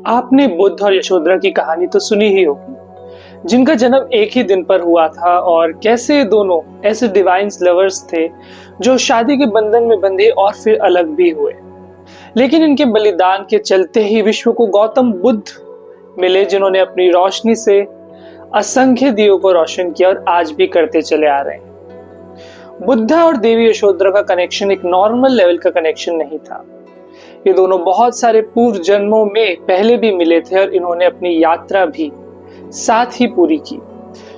आपने बुद्ध और यशोधरा की कहानी तो सुनी ही होगी, जिनका जन्म एक ही दिन पर हुआ था और कैसे दोनों ऐसे डिवाइन लवर्स थे जो शादी के बंधन में बंधे और फिर अलग भी हुए। लेकिन इनके बलिदान के चलते ही विश्व को गौतम बुद्ध मिले, जिन्होंने अपनी रोशनी से असंख्य दियों को रोशन किया और आज भी करते चले आ रहे हैं। बुद्धा और देवी यशोधरा का कनेक्शन एक नॉर्मल लेवल का कनेक्शन नहीं था। ये दोनों बहुत सारे पूर्व जन्मों में पहले भी मिले थे और इन्होंने अपनी यात्रा भी साथ ही पूरी की,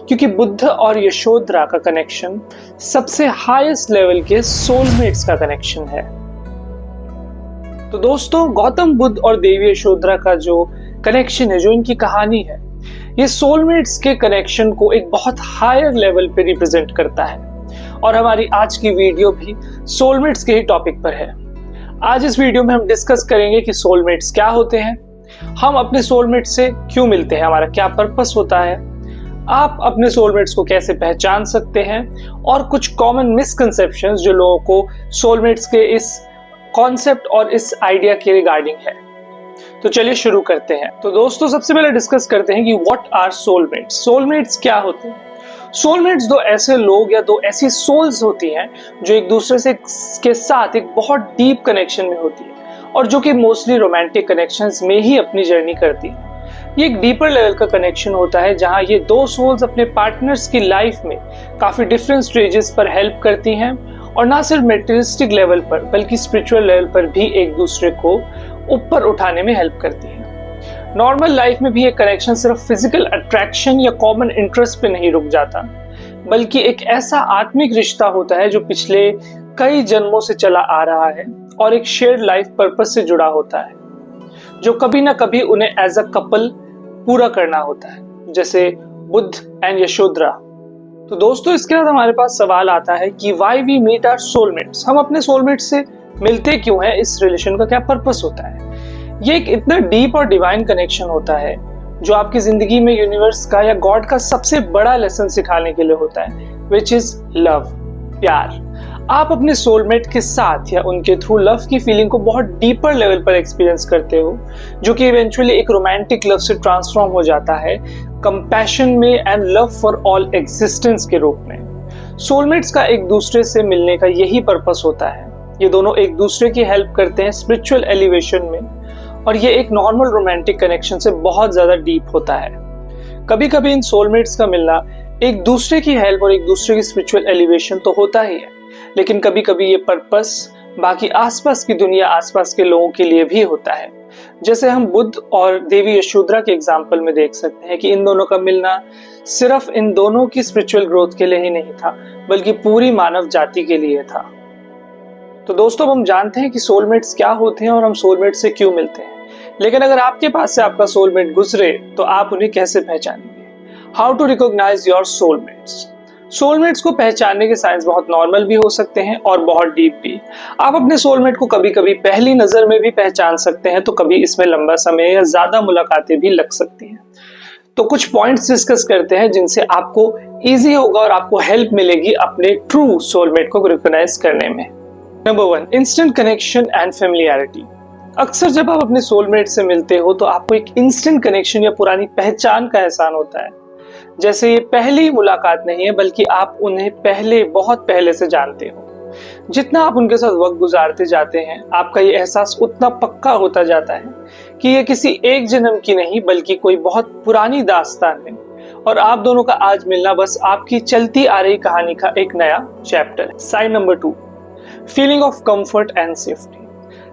क्योंकि बुद्ध और यशोधरा का कनेक्शन सबसे हाईएस्ट लेवल के सोलमेट्स का कनेक्शन है। तो दोस्तों, गौतम बुद्ध और देवी यशोधरा का जो कनेक्शन है, जो इनकी कहानी है, ये सोलमेट्स के कनेक्शन को एक बहुत हायर लेवल पे रिप्रेजेंट करता है। और हमारी आज की वीडियो भी सोलमेट्स के ही टॉपिक पर है। आज इस वीडियो में हम डिस्कस करेंगे कि सोलमेट्स क्या होते हैं, हम अपने सोलमेट से क्यों मिलते हैं, हमारा क्या पर्पस होता है, आप अपने सोलमेट्स को कैसे पहचान सकते हैं, और कुछ कॉमन मिसकंसेप्शंस जो लोगों को सोलमेट्स के इस कॉन्सेप्ट और इस आइडिया के रिगार्डिंग है। तो चलिए शुरू करते हैं। तो दोस्तों, सबसे पहले डिस्कस करते हैं कि व्हाट आर सोलमेट्स। सोलमेट्स क्या होते हैं? सोलमेट्स दो ऐसे लोग या दो ऐसी सोल्स होती हैं जो एक दूसरे से के साथ एक बहुत डीप कनेक्शन में होती है और जो कि मोस्टली रोमांटिक कनेक्शंस में ही अपनी जर्नी करती है। ये एक डीपर लेवल का कनेक्शन होता है जहां ये दो सोल्स अपने पार्टनर्स की लाइफ में काफी डिफरेंट स्टेजेस पर हेल्प करती हैं और ना सिर्फ मेटेरियलिस्टिक लेवल पर बल्कि स्पिरिचुअल लेवल पर भी एक दूसरे को ऊपर उठाने में हेल्प करती है। नॉर्मल लाइफ में भी एक कनेक्शन सिर्फ फिजिकल अट्रैक्शन या कॉमन इंटरेस्ट पे नहीं रुक जाता, बल्कि एक ऐसा आत्मिक रिश्ता होता है जो पिछले कई जन्मों से चला आ रहा है और एक शेयर्ड लाइफ पर्पस से जुड़ा होता है, जो कभी ना कभी उन्हें एज अ कपल पूरा करना होता है, जैसे बुद्ध एंड यशोधरा। तो दोस्तों, इसके बाद हमारे पास सवाल आता है कि why we meet our soulmates. हम अपने सोलमेट से मिलते क्यों हैं, इस रिलेशन का क्या पर्पस होता है। ये एक इतना डीप और डिवाइन कनेक्शन होता है जो आपकी जिंदगी में यूनिवर्स का या गॉड का सबसे बड़ा लेसन सिखाने के लिए होता है, विच इज लव, प्यार। आप अपने सोलमेट के साथ या उनके थ्रू लव की फीलिंग को बहुत डीपर लेवल पर एक्सपीरियंस करते हो, जो कि इवेंचुअली एक रोमांटिक लव से ट्रांसफॉर्म हो जाता है कंपैशन में and love for all existence के रूप में। सोलमेट्स का एक दूसरे से मिलने का यही पर्पस होता है। ये दोनों एक दूसरे की हेल्प करते हैं स्पिरिचुअल एलिवेशन में, और ये एक नॉर्मल रोमांटिक कनेक्शन से बहुत ज्यादा डीप होता है। कभी कभी इन सोलमेट्स का मिलना एक दूसरे की हेल्प और एक दूसरे की स्पिरिचुअल एलिवेशन तो होता ही है, लेकिन कभी कभी ये पर्पस बाकी आसपास की दुनिया, आसपास के लोगों के लिए भी होता है। जैसे हम बुद्ध और देवी यशोधरा के एग्जाम्पल में देख सकते हैं कि इन दोनों का मिलना सिर्फ इन दोनों की स्पिरिचुअल ग्रोथ के लिए ही नहीं था, बल्कि पूरी मानव जाति के लिए था। तो दोस्तों, हम जानते हैं कि सोलमेट्स क्या होते हैं और हम सोलमेट से क्यों मिलते हैं, लेकिन अगर आपके पास से आपका सोलमेट गुजरे तो आप उन्हें कैसे पहचानेंगे? How to recognise your soulmates. Soulmates को पहचानने के साइंस बहुत नॉर्मल भी हो सकते हैं और बहुत डीप भी। आप अपने सोलमेट को कभी कभी पहली नजर में भी पहचान सकते हैं, तो कभी इसमें लंबा समय या ज्यादा मुलाकातें भी लग सकती हैं। तो कुछ पॉइंट्स डिस्कस करते हैं जिनसे आपको इजी होगा और आपको हेल्प मिलेगी अपने ट्रू सोलमेट को रिकॉग्नाइज करने में। Number 1, instant connection and familiarity. अक्सर जब आप अपने सोलमेट से मिलते हो तो आपको एक इंस्टेंट कनेक्शन या पुरानी पहचान का एहसास होता है, जैसे ये पहली मुलाकात नहीं है, बल्कि आप उन्हें पहले, बहुत पहले से जानते हो। जितना आप उनके साथ वक्त गुजारते जाते हैं, आपका ये एहसास उतना पक्का होता जाता है कि ये किसी एक जन्म की नहीं बल्कि कोई बहुत पुरानी दास्तान है और आप दोनों का आज मिलना बस आपकी चलती आ रही कहानी का एक नया चैप्टर है। Sign number 2, feeling of comfort and safety.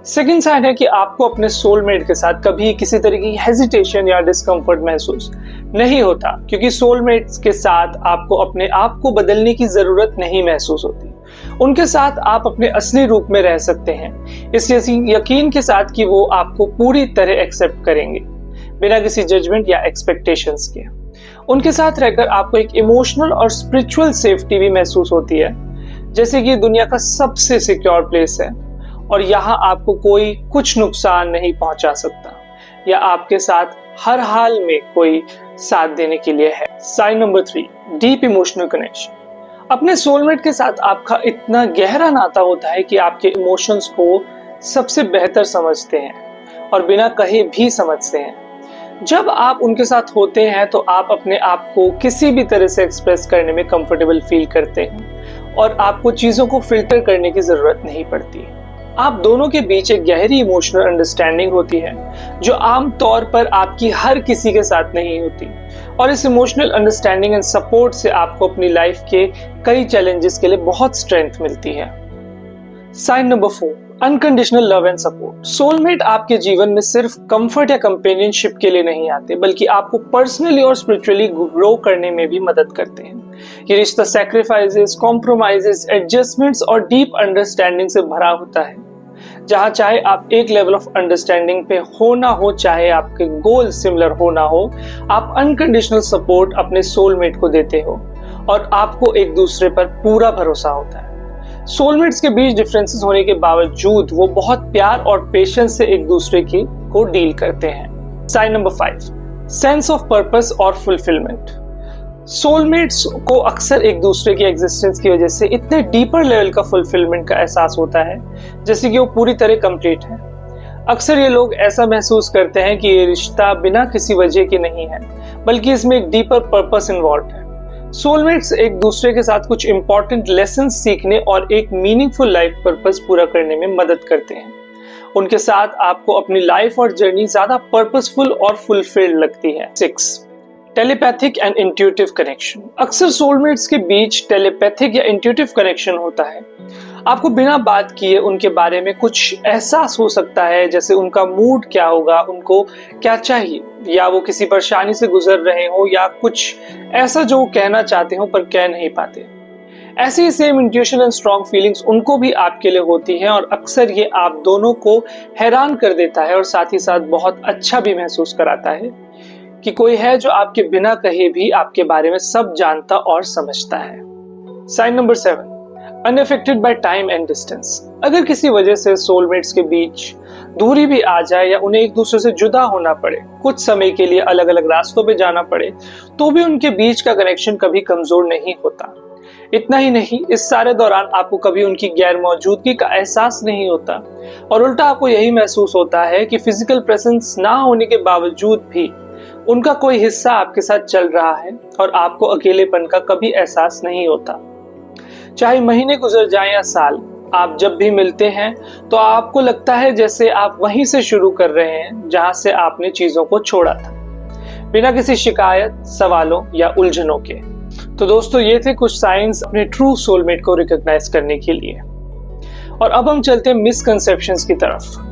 Second sign है कि आपको अपने सोलमेट के साथ कभी किसी तरह की हेजिटेशन या डिस्कम्फर्ट महसूस नहीं होता, क्योंकि सोलमेट्स के साथ आपको अपने आप को बदलने की जरूरत नहीं महसूस होती। उनके साथ आप अपने असली रूप में रह सकते हैं, इस यकीन के साथ कि वो आपको पूरी तरह एक्सेप्ट करेंगे बिना किसी जजमेंट या एक्सपेक्टेशंस के। उनके साथ रहकर आपको एक इमोशनल और स्पिरिचुअल सेफ्टी भी महसूस होती है, जैसे कि दुनिया का सबसे सिक्योर प्लेस है और यहाँ आपको कोई कुछ नुकसान नहीं पहुंचा सकता या आपके साथ हर हाल में कोई साथ देने के लिए है। Sign number 3, deep emotional connection. अपने सोलमेट के साथ आपका इतना गहरा नाता होता है कि आपके इमोशंस को सबसे बेहतर समझते हैं और बिना कहे भी समझते हैं। जब आप उनके साथ होते हैं तो आप अपने आप को किसी भी तरह से एक्सप्रेस करने में कंफर्टेबल फील करते हैं और आपको चीज़ों को फिल्टर करने की ज़रूरत नहीं पड़ती। आप दोनों के बीच एक गहरी इमोशनल अंडरस्टैंडिंग होती है जो आम तौर पर आपकी हर किसी के साथ नहीं होती, और इस इमोशनल अंडरस्टैंडिंग एंड सपोर्ट से आपको अपनी लाइफ के कई चैलेंजेस के लिए बहुत स्ट्रेंथ मिलती है। Sign number 4, unconditional love and support. Soulmate आपके जीवन में सिर्फ कंफर्ट या कंपेनियनशिप के लिए नहीं आते, बल्कि आपको पर्सनली और स्पिरिचुअली ग्रो करने में भी मदद करते हैं। ये रिश्ता सैक्रिफाइसेस, कॉम्प्रोमाइजेस, एडजस्टमेंट्स और डीप अंडरस्टैंडिंग से भरा होता है, जहां चाहे आप एक लेवल ऑफ अंडरस्टैंडिंग पे हो ना हो, चाहे आपके गोल सिमिलर हो ना हो, आप अनकंडीशनल सपोर्ट अपने सोलमेट को देते हो और आपको एक दूसरे पर पूरा भरोसा होता है। सोलमेट्स के बीच डिफरेंसेस होने के बावजूद वो बहुत प्यार और पेशेंस से एक दूसरे को डील करते हैं। Sign number 5, sense of purpose और फुलफिलमेंट। सोलमेट्स को अक्सर एक दूसरे की एग्जिस्टेंस की वजह से इतने डीपर लेवल का फुलफिलमेंट का एहसास होता है जैसे कि वो पूरी तरह कंप्लीट है। अक्सर ये लोग ऐसा महसूस करते हैं कि ये रिश्ता बिना किसी वजह के नहीं है, बल्कि इसमें एक डीपर पर्पस इन्वॉल्व है। सोलमेट्स एक दूसरे के साथ कुछ इंपॉर्टेंट लेसन सीखने और एक मीनिंगफुल लाइफ पर्पस पूरा करने में मदद करते हैं। उनके साथ आपको अपनी लाइफ और जर्नी ज्यादा पर्पसफुल और फुलफिल्ड लगती है। 6, टेलीपैथिक एंड इंट्यूटिव कनेक्शन। अक्सर सोलमेट्स के बीच टेलीपैथिक या इंट्यूटिव कनेक्शन होता है। आपको बिना बात किए उनके बारे में कुछ एहसास हो सकता है, जैसे उनका मूड क्या होगा, उनको क्या चाहिए, या वो किसी परेशानी से गुजर रहे हो, या कुछ ऐसा जो कहना चाहते हो पर कह नहीं पाते। ऐसे ही same intuition and strong feelings उनको भी आपके लिए होती हैं, और अक्सर ये आप दोनों को हैरान कर देता है और साथ ही साथ बहुत अच्छा भी महसूस कराता है कि कोई है जो आपके बिना कहे भी आपके बारे में सब जानता और समझता है। Sign number 7, unaffected by time and distance. अगर किसी वजह से सोलमेट्स के बीच दूरी भी आ जाए या उन्हें एक दूसरे से जुदा होना पड़े, कुछ समय के लिए अलग अलग रास्तों पे जाना पड़े, तो भी उनके बीच का कनेक्शन कभी कमजोर नहीं होता। इतना ही नहीं, इस सारे दौरान आपको कभी उनकी गैर मौजूदगी का एहसास नहीं होता, और उल्टा आपको यही महसूस होता है कि फिजिकल प्रेजेंस ना होने के बावजूद भी उनका कोई हिस्सा आपके साथ चल रहा है और आपको अकेलेपन का कभी एहसास नहीं होता। चाहे महीने गुजर जाएं या साल, आप जब भी मिलते हैं तो आपको लगता है जैसे आप वहीं से शुरू कर रहे हैं जहां से आपने चीजों को छोड़ा था, बिना किसी शिकायत, सवालों या उलझनों के। तो दोस्तों, ये थे कुछ साइंस अपने ट्रू सोलमेट को रिकॉग्नाइज करने के लिए। और अब हम चलते हैं मिसकंसेप्शंस की तरफ।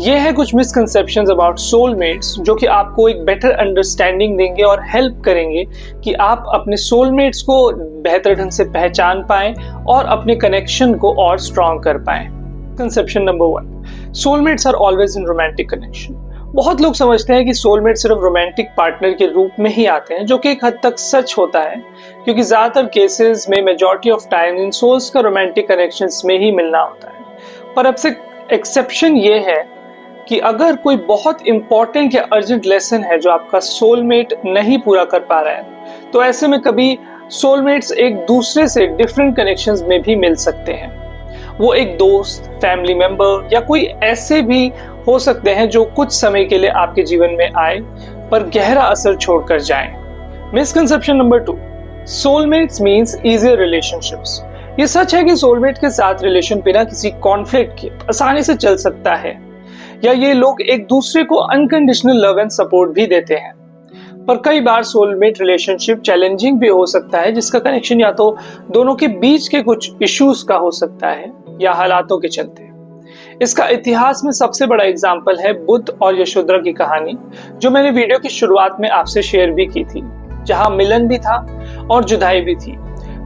ये है कुछ मिसकंसेप्शंस अबाउट सोलमेट्स जो कि आपको एक बेटर अंडरस्टैंडिंग देंगे और हेल्प करेंगे कि आप अपने सोलमेट्स को बेहतर ढंग से पहचान पाएं और अपने कनेक्शन को और स्ट्रॉन्ग कर पाएं। Conception number 1, soulmates are always in romantic connection. बहुत लोग समझते हैं कि सोलमेट सिर्फ रोमांटिक पार्टनर के रूप में ही आते हैं, जो कि एक हद तक सच होता है, क्योंकि ज्यादातर केसेस में majority of time in souls का रोमांटिक कनेक्शंस में ही मिलना होता है। पर अब से एक्सेप्शन ये है कि अगर कोई बहुत इंपॉर्टेंट या अर्जेंट लेसन है जो आपका सोलमेट नहीं पूरा कर पा रहा है, तो ऐसे में कभी सोलमेट्स एक दूसरे से डिफरेंट कनेक्शंस में भी मिल सकते हैं। वो एक दोस्त, फैमिली मेंबर या कोई ऐसे भी हो सकते हैं जो कुछ समय के लिए आपके जीवन में आए पर गहरा असर छोड़कर जाएं। Misconception number 2, soulmates means easier relationships. ये सच है कि सोलमेट के साथ रिलेशन बिना किसी कॉन्फ्लिक्ट के आसानी से चल सकता है, या ये लोग एक दूसरे को अनकंडीशनल लव एंड सपोर्ट भी देते हैं। पर कई बार सोलमेट रिलेशनशिप चैलेंजिंग भी हो सकता है, जिसका कनेक्शन या तो दोनों के बीच के कुछ इश्यूज का हो सकता है या हालातों के चलते। इसका इतिहास में सबसे बड़ा एग्जाम्पल है बुद्ध और यशोधरा की कहानी, जो मैंने वीडियो की शुरुआत में आपसे शेयर भी की थी, जहां मिलन भी था और जुदाई भी थी,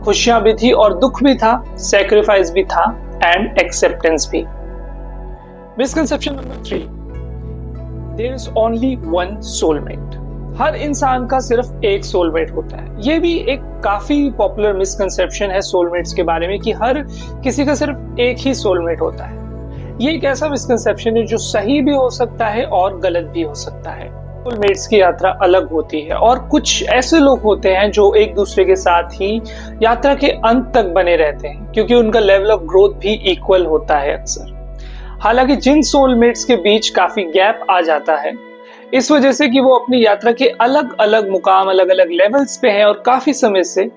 खुशियां भी थी और दुख भी था, सैक्रिफाइस भी था एंड एक्सेप्टेंस भी। Misconception number 3, there is only one soulmate. हर इंसान का सिर्फ एक सोलमेट होता है। ये भी एक काफी पॉपुलर मिसकंसेप्शन है सोलमेट्स के बारे में कि हर किसी का सिर्फ एक ही सोलमेट होता है। ये एक ऐसा मिसकंसेप्शन है जो सही भी हो सकता है और गलत भी हो सकता है। सोलमेट्स की यात्रा अलग होती है और कुछ ऐसे लोग होते हैं जो एक दूसरे के साथ ही यात्रा के अंत तक बने रहते हैं, क्योंकि उनका लेवल ऑफ ग्रोथ भी इक्वल होता है अक्सर। हालांकि जिन सोलमेट्स के बीच काफी गैप आ जाता है इस वजह से कि वो अपनी यात्रा के अलग अलग मुकाम, अलग अलग लेवल्स पे हैं और काफी समय से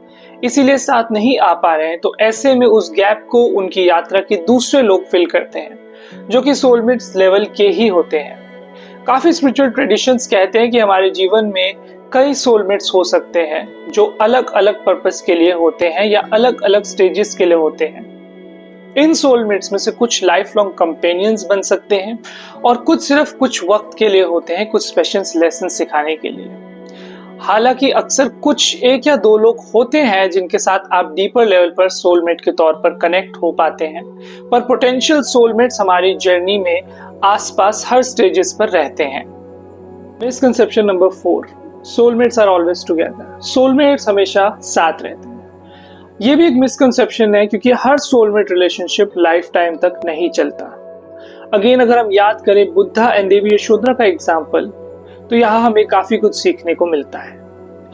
इसीलिए साथ नहीं आ पा रहे हैं। तो ऐसे में उस गैप को उनकी यात्रा के दूसरे लोग फिल करते हैं, जो कि सोलमेट्स लेवल के ही होते हैं। काफी स्पिरिचुअल ट्रेडिशंस कहते हैं कि हमारे जीवन में कई सोलमेट्स हो सकते हैं जो अलग अलग पर्पस के लिए होते हैं या अलग अलग स्टेजेस के लिए होते हैं। इन सोलमेट्स में से कुछ लाइफ लॉन्ग कंपेनियंस बन सकते हैं और कुछ सिर्फ कुछ वक्त के लिए होते हैं, कुछ स्पेशल लेसन सिखाने के लिए। हालांकि अक्सर कुछ एक या दो लोग होते हैं जिनके साथ आप डीपर लेवल पर सोलमेट के तौर पर कनेक्ट हो पाते हैं, पर पोटेंशियल सोलमेट्स हमारी जर्नी में आसपास हर स्टेजेस पर रहते हैं। Misconception number 4, soulmates are always together. Soulmates हमेशा साथ रहते हैं। ये भी एक मिसकंसेप्शन है, क्योंकि हर सोलमेट रिलेशनशिप लाइफ टाइम तक नहीं चलता। अगेन, अगर हम याद करें बुद्धा एंड देवी यशोधरा का एग्जाम्पल, तो यहाँ हमें काफी कुछ सीखने को मिलता है।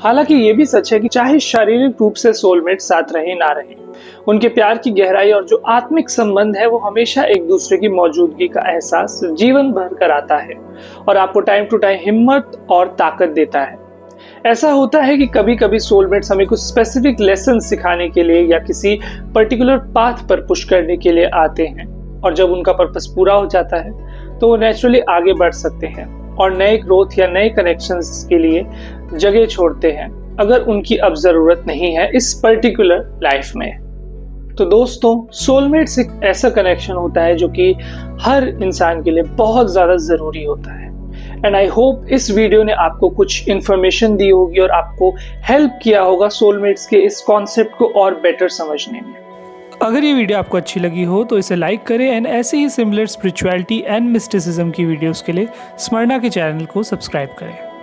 हालांकि ये भी सच है कि चाहे शारीरिक रूप से सोलमेट साथ रहे ना रहे, उनके प्यार की गहराई और जो आत्मिक संबंध है वो हमेशा एक दूसरे की मौजूदगी का एहसास जीवन भर कराता है और आपको टाइम टू टाइम हिम्मत और ताकत देता है। ऐसा होता है कि कभी कभी सोलमेट्स हमें कुछ स्पेसिफिक लेसन सिखाने के लिए या किसी पर्टिकुलर पाथ पर पुश करने के लिए आते हैं, और जब उनका पर्पस पूरा हो जाता है तो वो नेचुरली आगे बढ़ सकते हैं और नए ग्रोथ या नए कनेक्शंस के लिए जगह छोड़ते हैं अगर उनकी अब जरूरत नहीं है इस पर्टिकुलर लाइफ में। तो दोस्तों, सोलमेट्स एक ऐसा कनेक्शन होता है जो कि हर इंसान के लिए बहुत ज्यादा जरूरी होता है। एंड आई होप इस वीडियो ने आपको कुछ इंफॉर्मेशन दी होगी और आपको हेल्प किया होगा सोलमेट्स के इस कॉन्सेप्ट को और बेटर समझने में। अगर ये वीडियो आपको अच्छी लगी हो तो इसे लाइक करें एंड ऐसे ही सिमिलर स्पिरिचुअलिटी एंड मिस्टिसिज्म की वीडियोस के लिए स्मरणा के चैनल को सब्सक्राइब करें।